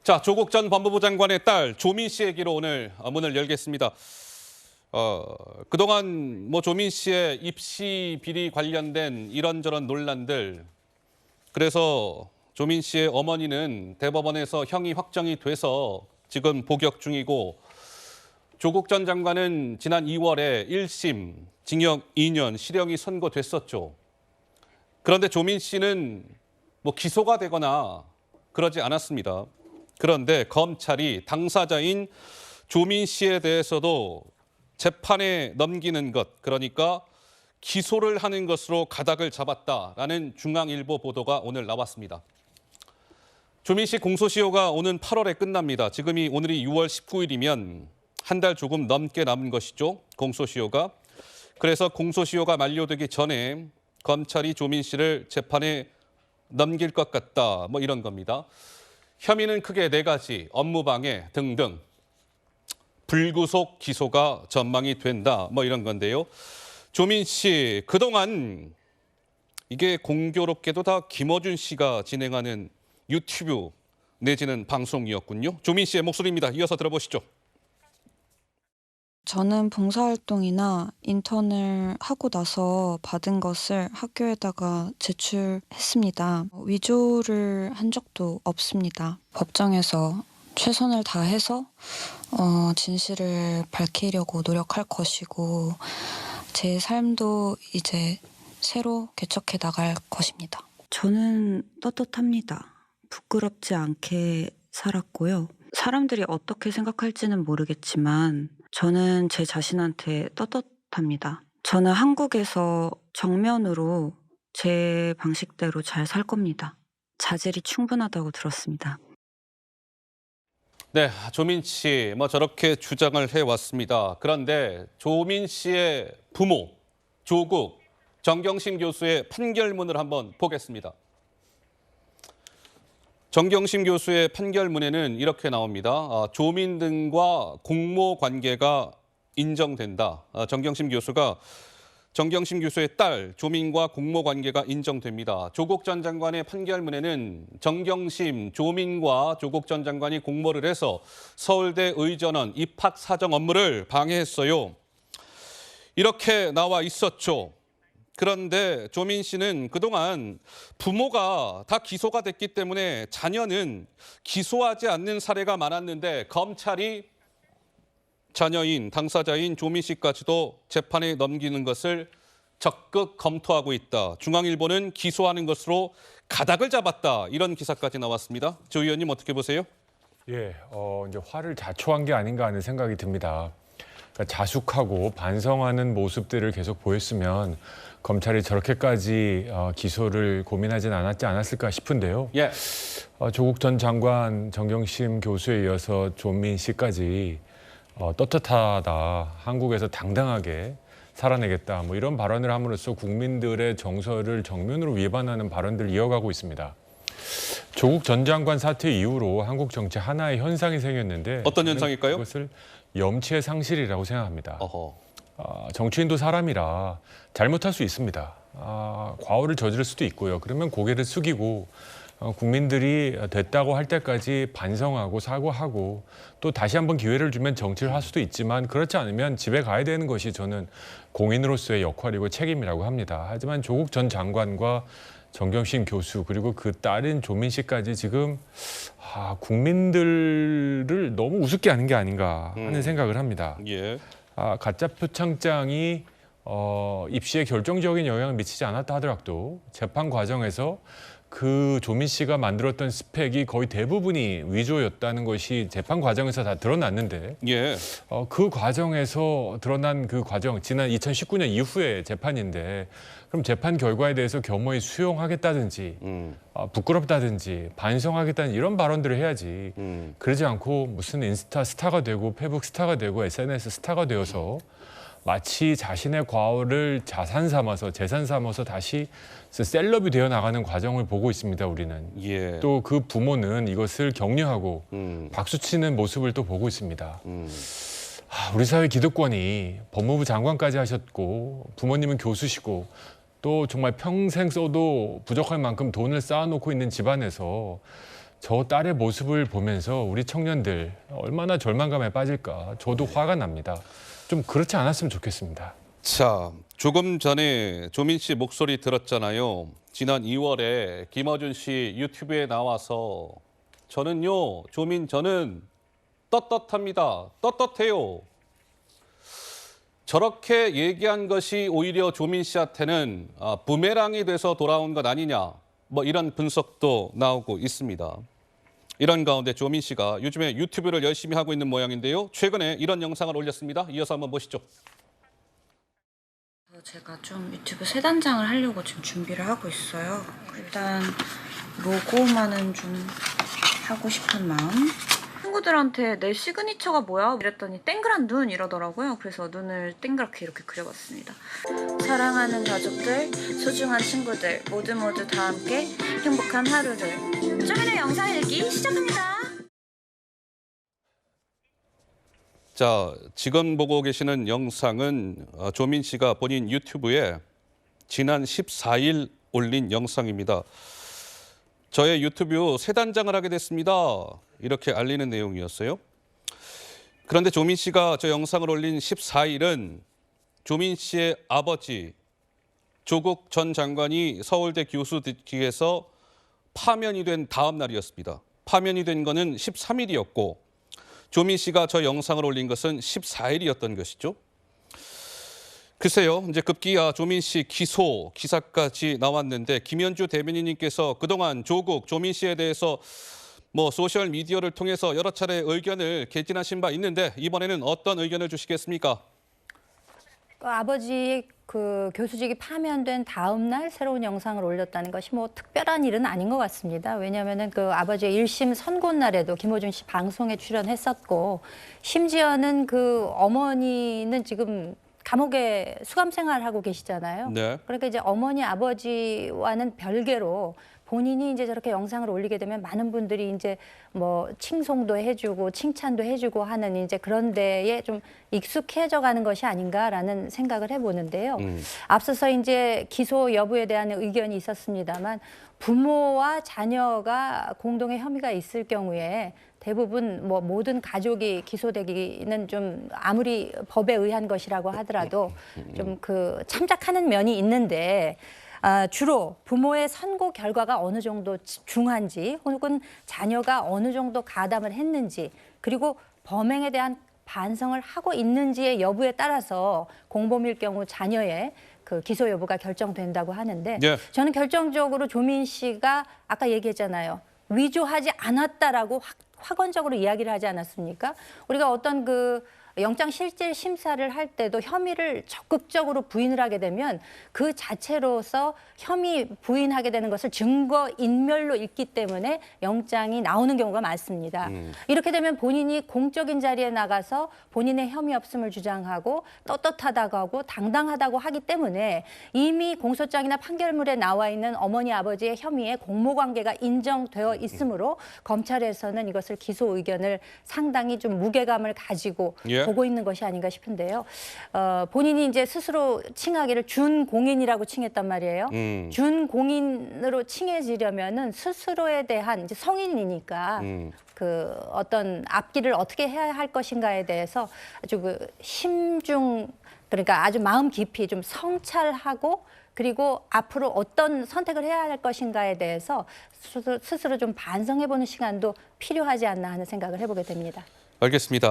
자, 조국 전 법무부 장관의 딸 조민 씨 얘기로 오늘 문을 열겠습니다. 그동안 조민 씨의 입시 비리 관련된 이런저런 논란들, 그래서 조민 씨의 어머니는 대법원에서 형이 확정이 돼서 지금 복역 중이고, 조국 전 장관은 지난 2월에 1심 징역 2년 실형이 선고됐었죠. 그런데 조민 씨는 기소가 되거나 그러지 않았습니다. 그런데 검찰이 당사자인 조민 씨에 대해서도 재판에 넘기는 것, 그러니까 기소를 하는 것으로 가닥을 잡았다라는 중앙일보 보도가 오늘 나왔습니다. 조민 씨 공소시효가 오는 8월에 끝납니다. 지금이 오늘이 6월 19일이면 한 달 조금 넘게 남은 것이죠, 공소시효가. 그래서 공소시효가 만료되기 전에 검찰이 조민 씨를 재판에 넘길 것 같다, 이런 겁니다. 혐의는 크게 4가지, 업무방해 등등. 불구속 기소가 전망이 된다, 이런 건데요. 조민 씨, 그동안 이게 공교롭게도 다 김어준 씨가 진행하는 유튜브 내지는 방송이었군요. 조민 씨의 목소리입니다. 이어서 들어보시죠. 저는 봉사활동이나 인턴을 하고 나서 받은 것을 학교에다가 제출했습니다. 위조를 한 적도 없습니다. 법정에서 최선을 다해서 진실을 밝히려고 노력할 것이고, 제 삶도 이제 새로 개척해 나갈 것입니다. 저는 떳떳합니다. 부끄럽지 않게 살았고요. 사람들이 어떻게 생각할지는 모르겠지만 저는 제 자신한테 떳떳합니다. 저는 한국에서 정면으로 제 방식대로 잘 살 겁니다. 자질이 충분하다고 들었습니다. 네, 조민 씨 저렇게 주장을 해왔습니다. 그런데 조민 씨의 부모, 조국, 정경심 교수의 판결문을 한번 보겠습니다. 정경심 교수의 판결문에는 이렇게 나옵니다. 조민 등과 공모 관계가 인정된다. 정경심 교수의 딸 조민과 공모 관계가 인정됩니다. 조국 전 장관의 판결문에는 정경심, 조민과 조국 전 장관이 공모를 해서 서울대 의전원 입학 사정 업무를 방해했어요, 이렇게 나와 있었죠. 그런데 조민 씨는 그동안 부모가 다 기소가 됐기 때문에 자녀는 기소하지 않는 사례가 많았는데, 검찰이 자녀인 당사자인 조민 씨까지도 재판에 넘기는 것을 적극 검토하고 있다. 중앙일보는 기소하는 것으로 가닥을 잡았다, 이런 기사까지 나왔습니다. 조 의원님 어떻게 보세요? 예, 이제 화를 자초한 게 아닌가 하는 생각이 듭니다. 그러니까 자숙하고 반성하는 모습들을 계속 보였으면 검찰이 저렇게까지 기소를 고민하진 않았을까 싶은데요. 예. 조국 전 장관, 정경심 교수에 이어서 조민 씨까지 떳떳하다, 한국에서 당당하게 살아내겠다, 이런 발언을 함으로써 국민들의 정서를 정면으로 위반하는 발언들을 이어가고 있습니다. 조국 전 장관 사퇴 이후로 한국 정치 하나의 현상이 생겼는데, 어떤 현상일까요? 그것을 염치의 상실이라고 생각합니다. 어허. 정치인도 사람이라 잘못할 수 있습니다. 과오를 저지를 수도 있고요. 그러면 고개를 숙이고 국민들이 됐다고 할 때까지 반성하고 사과하고 또 다시 한번 기회를 주면 정치를 할 수도 있지만, 그렇지 않으면 집에 가야 되는 것이 저는 공인으로서의 역할이고 책임이라고 합니다. 하지만 조국 전 장관과 정경심 교수, 그리고 그 딸인 조민 씨까지 지금 국민들을 너무 우습게 하는 게 아닌가 하는 생각을 합니다. 예. 가짜 표창장이 입시에 결정적인 영향을 미치지 않았다 하더라도 재판 과정에서 그 조민 씨가 만들었던 스펙이 거의 대부분이 위조였다는 것이 재판 과정에서 다 드러났는데, 예. 그 과정에서 드러난 그 과정, 지난 2019년 이후의 재판인데, 그럼 재판 결과에 대해서 겸허히 수용하겠다든지 부끄럽다든지 반성하겠다는 이런 발언들을 해야지, 그러지 않고 무슨 인스타 스타가 되고 페북 스타가 되고 SNS 스타가 되어서 마치 자신의 과오를 자산 삼아서, 재산 삼아서 다시 셀럽이 되어 나가는 과정을 보고 있습니다, 우리는. 예. 또 그 부모는 이것을 격려하고 박수치는 모습을 또 보고 있습니다. 우리 사회 기득권이 법무부 장관까지 하셨고, 부모님은 교수시고, 또 정말 평생 써도 부족할 만큼 돈을 쌓아놓고 있는 집안에서 저 딸의 모습을 보면서 우리 청년들 얼마나 절망감에 빠질까 저도 화가 납니다. 좀 그렇지 않았으면 좋겠습니다. 자, 조금 전에 조민 씨 목소리 들었잖아요. 지난 2월에 김어준 씨 유튜브에 나와서 저는요, 조민 저는 떳떳합니다. 떳떳해요. 저렇게 얘기한 것이 오히려 조민 씨한테는 부메랑이 돼서 돌아온 것 아니냐. 뭐 이런 분석도 나오고 있습니다. 이런 가운데 조민 씨가 요즘에 유튜브를 열심히 하고 있는 모양인데요. 최근에 이런 영상을 올렸습니다. 이어서 한번 보시죠. 제가 좀 유튜브 새 단장을 하려고 지금 준비를 하고 있어요. 일단 로고만은 좀 하고 싶은 마음. 친구들한테 내 시그니처가 뭐야? 이랬더니 땡그란 눈 이러더라고요. 그래서 눈을 땡그랗게 이렇게 그려봤습니다. 사랑하는 가족들, 소중한 친구들 모두 다 함께 행복한 하루를. 조민의 영상 읽기 시작합니다. 자, 지금 보고 계시는 영상은 조민 씨가 본인 유튜브에 지난 14일 올린 영상입니다. 저의 유튜브 새 단장을 하게 됐습니다. 이렇게 알리는 내용이었어요. 그런데 조민 씨가 저 영상을 올린 14일은 조민 씨의 아버지 조국 전 장관이 서울대 교수직에서 파면이 된 다음 날이었습니다. 파면이 된 거는 13일이었고 조민 씨가 저 영상을 올린 것은 14일이었던 것이죠. 글쎄요, 이제 급기야 조민 씨 기소 기사까지 나왔는데 김현주 대변인님께서 그동안 조국, 조민 씨에 대해서 뭐 소셜 미디어를 통해서 여러 차례 의견을 개진하신 바 있는데 이번에는 어떤 의견을 주시겠습니까? 아버지 그 교수직이 파면된 다음 날 새로운 영상을 올렸다는 것이 뭐 특별한 일은 아닌 것 같습니다. 왜냐하면은 그 아버지의 1심 선고 날에도 김어준 씨 방송에 출연했었고 심지어는 그 어머니는 지금 감옥에 수감 생활하고 계시잖아요. 네. 그러니까 이제 어머니 아버지와는 별개로 본인이 이제 저렇게 영상을 올리게 되면 많은 분들이 이제 뭐 칭송도 해주고 칭찬도 해주고 하는 이제 그런 데에 좀 익숙해져 가는 것이 아닌가라는 생각을 해보는데요. 앞서서 이제 기소 여부에 대한 의견이 있었습니다만 부모와 자녀가 공동의 혐의가 있을 경우에 대부분 뭐 모든 가족이 기소되기는 좀 아무리 법에 의한 것이라고 하더라도 좀 그 참작하는 면이 있는데 주로 부모의 선고 결과가 어느 정도 중한지 혹은 자녀가 어느 정도 가담을 했는지 그리고 범행에 대한 반성을 하고 있는지의 여부에 따라서 공범일 경우 자녀의 그 기소 여부가 결정된다고 하는데 예. 저는 결정적으로 조민 씨가 아까 얘기했잖아요. 위조하지 않았다라고 확언적으로 이야기를 하지 않았습니까? 우리가 어떤 그 영장 실질 심사를 할 때도 혐의를 적극적으로 부인을 하게 되면 그 자체로서 혐의 부인하게 되는 것을 증거 인멸로 읽기 때문에 영장이 나오는 경우가 많습니다. 이렇게 되면 본인이 공적인 자리에 나가서 본인의 혐의 없음을 주장하고 떳떳하다고 하고 당당하다고 하기 때문에 이미 공소장이나 판결문에 나와 있는 어머니 아버지의 혐의에 공모관계가 인정되어 있으므로 검찰에서는 이것을 기소 의견을 상당히 좀 무게감을 가지고 예. 보고 있는 것이 아닌가 싶은데요. 본인이 이제 스스로 칭하기를 준공인이라고 칭했단 말이에요. 준공인으로 칭해지려면은 스스로에 대한 이제 성인이니까 그 어떤 앞길을 어떻게 해야 할 것인가에 대해서 아주 그 심중 그러니까 아주 마음 깊이 좀 성찰하고 그리고 앞으로 어떤 선택을 해야 할 것인가에 대해서 스스로 좀 반성해보는 시간도 필요하지 않나 하는 생각을 해보게 됩니다. 알겠습니다.